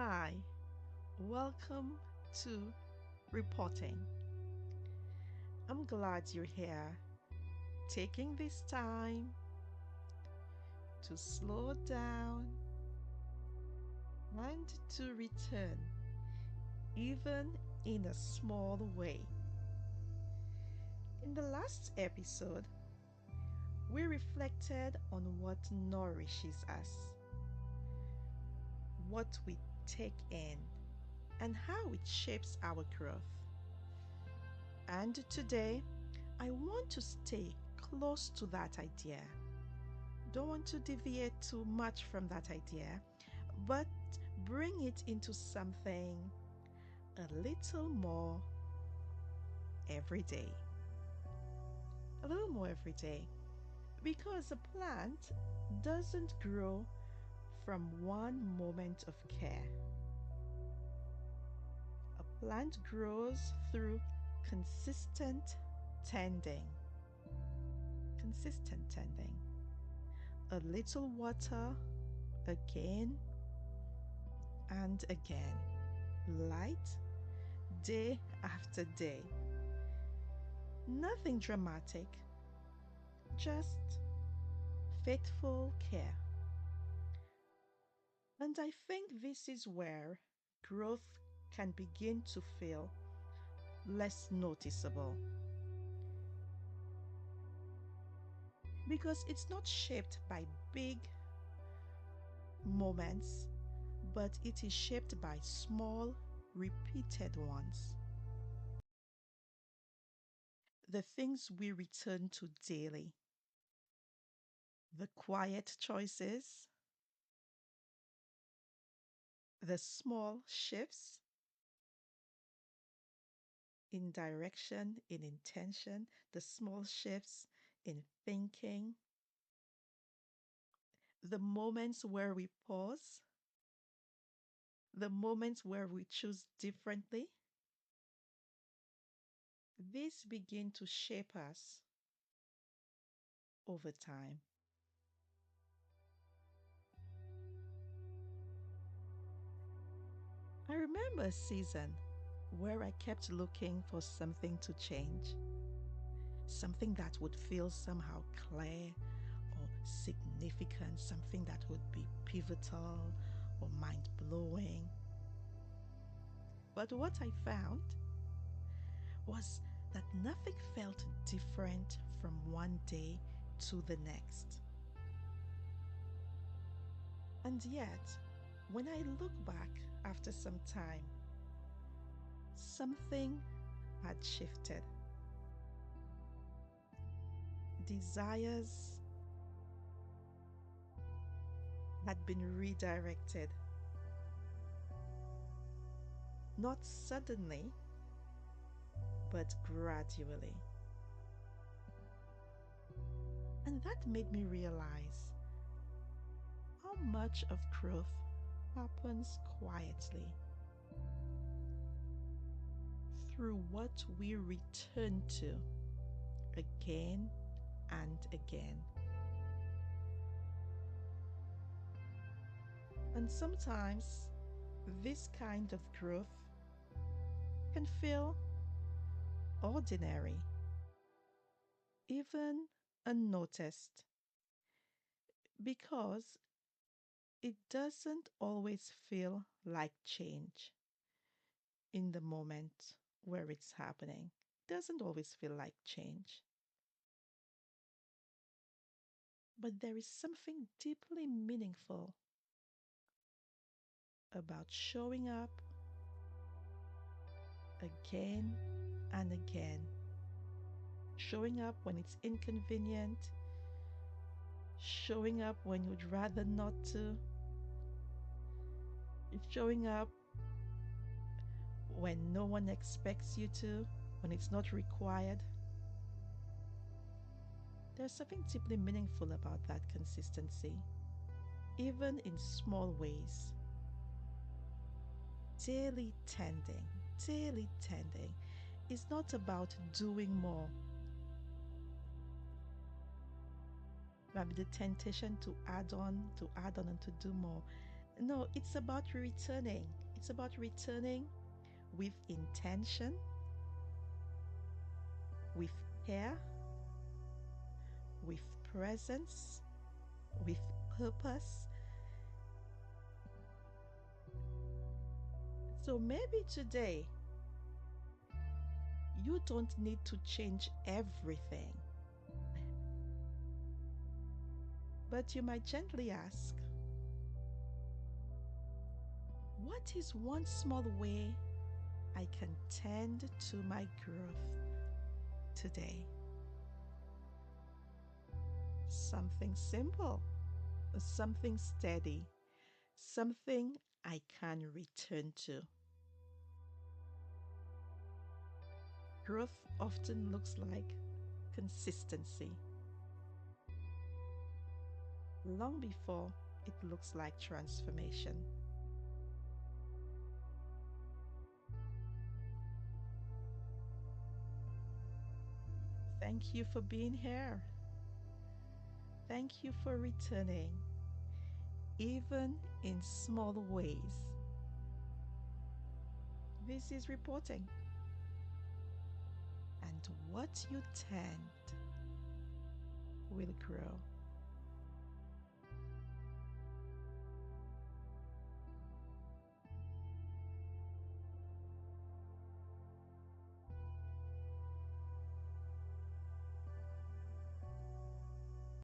Hi, welcome to Repotting. I'm glad you're here, taking this time to slow down and to return, even in a small way. In the last episode, we reflected on what nourishes us, what we take in, and how it shapes our growth. And today, I want to stay close to that idea. Don't want to deviate too much from that idea, but bring it into something a little more every day. A little more every day. Because a plant doesn't grow from one moment of care. A plant grows through consistent tending. Consistent tending. A little water again and again. Light day after day. Nothing dramatic, just faithful care. And I think this is where growth can begin to feel less noticeable because it's not shaped by big moments, but it is shaped by small, repeated ones. The things we return to daily, the quiet choices, the small shifts in direction, in intention, the small shifts in thinking, the moments where we pause, the moments where we choose differently. These begin to shape us over time. I remember a season where I kept looking for something to change, something that would feel somehow clear or significant, something that would be pivotal or mind blowing. But what I found was that nothing felt different from one day to the next. And yet, when I look back after some time, something had shifted. Desires had been redirected, not suddenly, but gradually. And that made me realize how much of growth happens quietly through what we return to again and again. And sometimes this kind of growth can feel ordinary, even unnoticed, because it doesn't always feel like change in the moment where it's happening. Doesn't always feel like change. But there is something deeply meaningful about showing up again and again. Showing up when it's inconvenient, showing up when you'd rather not to, showing up when no one expects you to, when it's not required. There's something deeply meaningful about that consistency, even in small ways. Daily tending, daily tending is not about doing more. Maybe the temptation to add on and to do more. No, it's about returning. It's about returning with intention, with care, with presence, with purpose. So maybe today you don't need to change everything, but you might gently ask, what is one small way I can tend to my growth today? Something simple, something steady, something I can return to. Growth often looks like consistency long before it looks like transformation. Thank you for being here. Thank you for returning, even in small ways. This is reporting, and what you tend will grow.